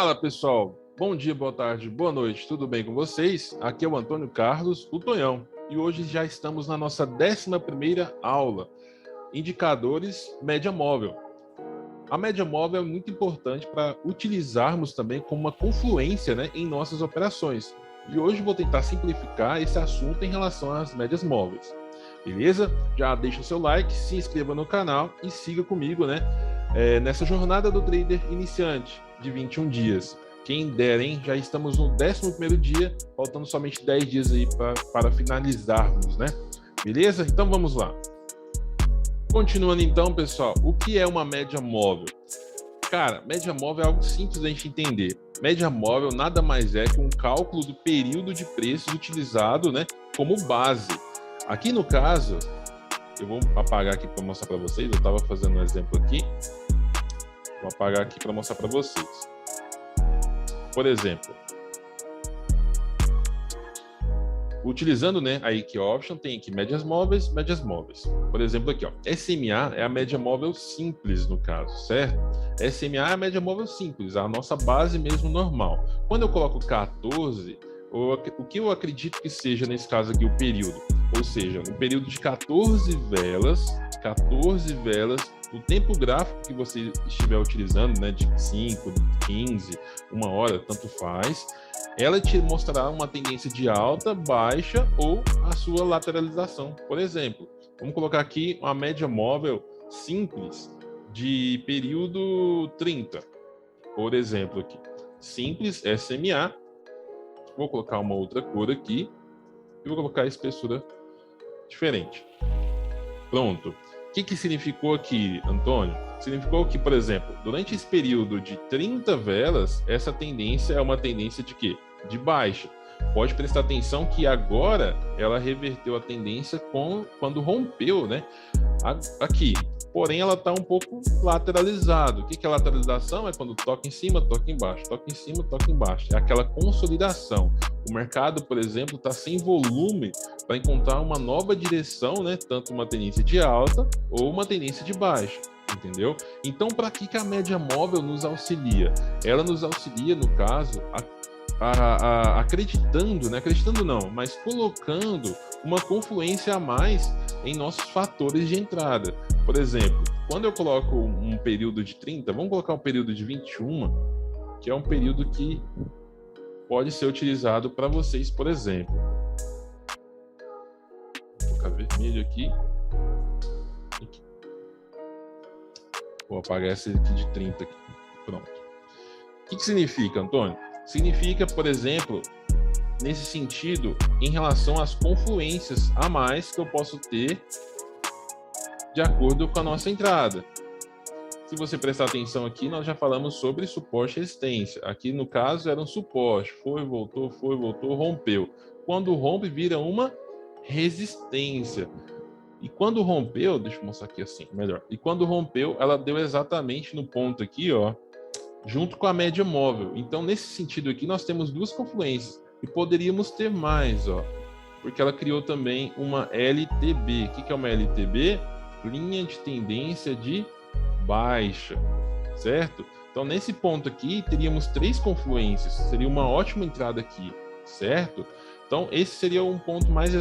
Fala, pessoal! Bom dia, boa tarde, boa noite, tudo bem com vocês? Aqui é o Antônio Carlos, o Tonhão, e hoje já estamos na nossa 11ª aula, Indicadores Média Móvel. A média móvel é muito importante para utilizarmos também como uma confluência, em nossas operações. E hoje vou tentar simplificar esse assunto em relação às médias móveis. Beleza? Já deixa o seu like, se inscreva no canal e siga comigo, nessa jornada do trader iniciante de 21 dias. Quem der, hein? Já estamos no 11º dia, faltando somente 10 dias aí para finalizarmos, Beleza? Então vamos lá. Continuando então, pessoal, o que é uma média móvel? Cara, média móvel é algo simples da gente entender. Média móvel nada mais é que um cálculo do período de preços utilizado, como base. Aqui no caso, eu vou apagar aqui para mostrar para vocês, eu estava fazendo um exemplo aqui. Vou apagar aqui para mostrar para vocês. Por exemplo, utilizando a Equi Option, tem aqui médias móveis. Por exemplo, aqui, SMA é a média móvel simples no caso, certo? SMA é a média móvel simples, a nossa base mesmo normal. Quando eu coloco 14, o que eu acredito que seja nesse caso aqui o período? Ou seja, um período de 14 velas, o tempo gráfico que você estiver utilizando, de 5, 15, 1 hora, tanto faz, ela te mostrará uma tendência de alta, baixa ou a sua lateralização. Por exemplo, vamos colocar aqui uma média móvel simples de período 30. Por exemplo, aqui, simples SMA. Vou colocar uma outra cor aqui e vou colocar a espessura diferente. Pronto. O que significou aqui, Antônio? Significou que, por exemplo, durante esse período de 30 velas, essa tendência é uma tendência de quê? De baixa. Pode prestar atenção que agora ela reverteu a tendência quando rompeu, aqui. Porém, ela está um pouco lateralizada. O que é lateralização? É quando toca em cima, toca embaixo, toca em cima, toca embaixo. É aquela consolidação. O mercado, por exemplo, está sem volume para encontrar uma nova direção, tanto uma tendência de alta ou uma tendência de baixa, entendeu? Então, para que a média móvel nos auxilia? Ela nos auxilia, no caso, acreditando não, mas colocando uma confluência a mais em nossos fatores de entrada. Por exemplo, quando eu coloco um período de 30, vamos colocar um período de 21, que é um período que pode ser utilizado para vocês, por exemplo. Vou colocar vermelho aqui. Vou apagar esse aqui de 30 aqui. Pronto. O que significa, Antônio? Significa, por exemplo, nesse sentido, em relação às confluências a mais que eu posso ter de acordo com a nossa entrada. Se você prestar atenção aqui, nós já falamos sobre suporte e resistência. Aqui, no caso, era um suporte. Foi, voltou, rompeu. Quando rompe, vira uma resistência. E quando rompeu, deixa eu mostrar aqui assim, melhor. E quando rompeu, ela deu exatamente no ponto aqui, junto com a média móvel. Então, nesse sentido aqui, nós temos duas confluências. E poderíamos ter mais, porque ela criou também uma LTB. O que é uma LTB? Linha de tendência de baixa, certo? Então, nesse ponto aqui, teríamos 3 confluências. Seria uma ótima entrada aqui, certo? Então, esse seria um ponto mais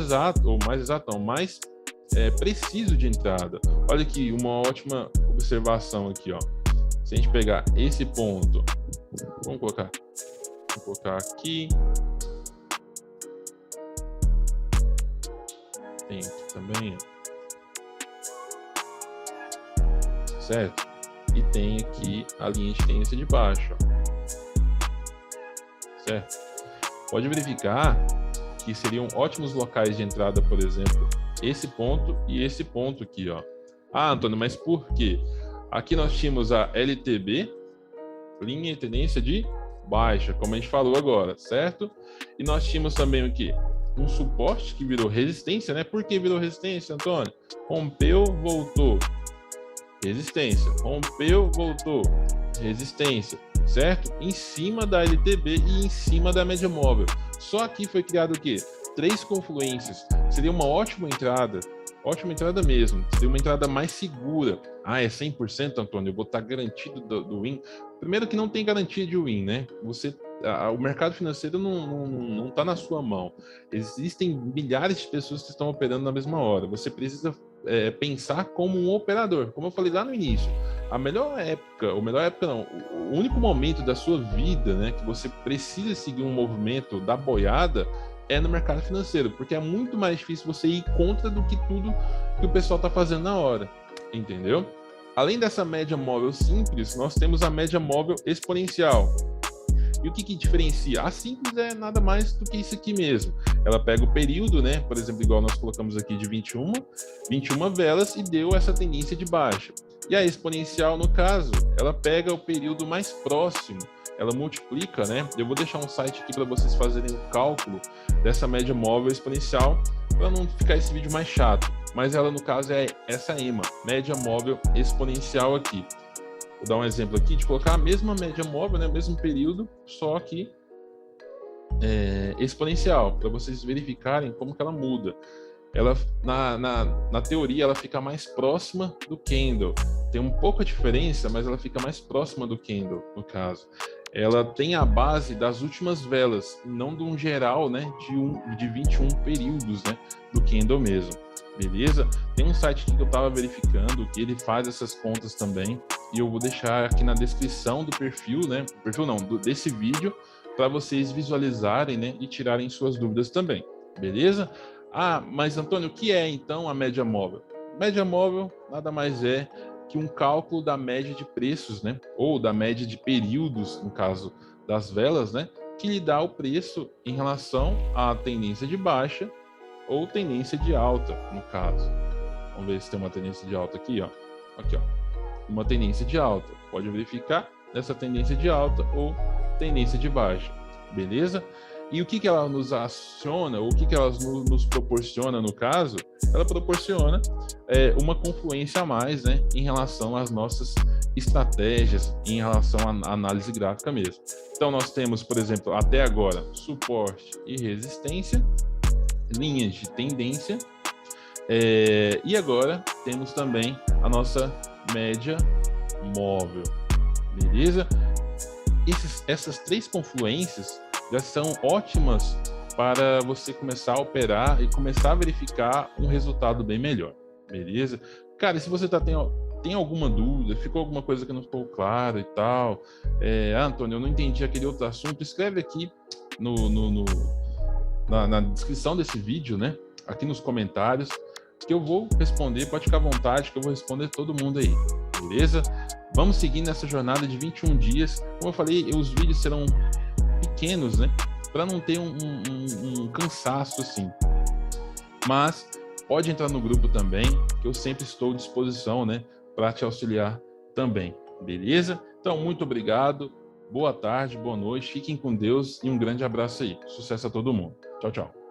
preciso de entrada. Olha aqui, uma ótima observação aqui, Se a gente pegar esse ponto, vamos colocar aqui. Tem aqui também, certo? E tem aqui a linha de tendência de baixo, certo? Pode verificar que seriam ótimos locais de entrada, por exemplo, esse ponto e esse ponto aqui, Ah, Antônio, mas por quê? Aqui nós tínhamos a LTB, linha de tendência de baixa, como a gente falou agora, certo? E nós tínhamos também o quê? Um suporte que virou resistência, Por que virou resistência, Antônio? Rompeu, voltou. Resistência. Rompeu, voltou. Resistência. Certo? Em cima da LTB e em cima da média móvel. Só aqui foi criado o quê? 3 confluências. Seria uma ótima entrada ótima entrada mesmo. Seria uma entrada mais segura. Ah, é 100%, Antônio? Eu vou estar garantido do win? Primeiro que não tem garantia de win, né? O mercado financeiro não está na sua mão. Existem milhares de pessoas que estão operando na mesma hora. Você precisa pensar como um operador. Como eu falei lá no início, a melhor época, o único momento da sua vida, né, que você precisa seguir um movimento da boiada é no mercado financeiro, porque é muito mais difícil você ir contra do que tudo que o pessoal está fazendo na hora, entendeu? Além dessa média móvel simples, nós temos a média móvel exponencial. E o que diferencia? A simples é nada mais do que isso aqui mesmo. Ela pega o período, né? Por exemplo, igual nós colocamos aqui de 21 velas e deu essa tendência de baixa. E a exponencial, no caso, ela pega o período mais próximo, ela multiplica, né? Eu vou deixar um site aqui para vocês fazerem o cálculo dessa média móvel exponencial, para não ficar esse vídeo mais chato. Mas ela, no caso, é essa EMA, média móvel exponencial aqui. Vou dar um exemplo aqui de colocar a mesma média móvel, né, mesmo período, só que exponencial, para vocês verificarem como que ela muda. Ela, na teoria, ela fica mais próxima do candle. Tem um pouco de diferença, mas ela fica mais próxima do candle, no caso. Ela tem a base das últimas velas, não de um geral, né, de 21 períodos, né, do candle mesmo. Beleza? Tem um site aqui que eu estava verificando que ele faz essas contas também, e eu vou deixar aqui na descrição do perfil, né? Perfil não, desse vídeo, para vocês visualizarem, né, e tirarem suas dúvidas também. Beleza? Ah, mas Antônio, o que é então a média móvel? Média móvel nada mais é que um cálculo da média de preços, né? Ou da média de períodos, no caso das velas, né? Que lhe dá o preço em relação à tendência de baixa ou tendência de alta, no caso. Vamos ver se tem uma tendência de alta aqui, ó. Aqui, ó. Uma tendência de alta. Pode verificar nessa tendência de alta ou tendência de baixa. Beleza? E o que ela nos aciona, ou o que ela nos proporciona, no caso? Ela proporciona uma confluência a mais, né, em relação às nossas estratégias, em relação à análise gráfica mesmo. Então, nós temos, por exemplo, até agora, suporte e resistência, linhas de tendência, e agora temos também a nossa média móvel, beleza? Essas três confluências já são ótimas para você começar a operar e começar a verificar um resultado bem melhor, beleza? Cara, se você tem alguma dúvida, ficou alguma coisa que não ficou clara e tal, Antônio, eu não entendi aquele outro assunto, escreve aqui na descrição desse vídeo, né? Aqui nos comentários, que eu vou responder, pode ficar à vontade, que eu vou responder todo mundo aí, beleza? Vamos seguir nessa jornada de 21 dias. Como eu falei, os vídeos serão pequenos, né? Para não ter um cansaço assim. Mas pode entrar no grupo também, que eu sempre estou à disposição, né? Para te auxiliar também, beleza? Então, muito obrigado. Boa tarde, boa noite, fiquem com Deus e um grande abraço aí. Sucesso a todo mundo. Tchau, tchau.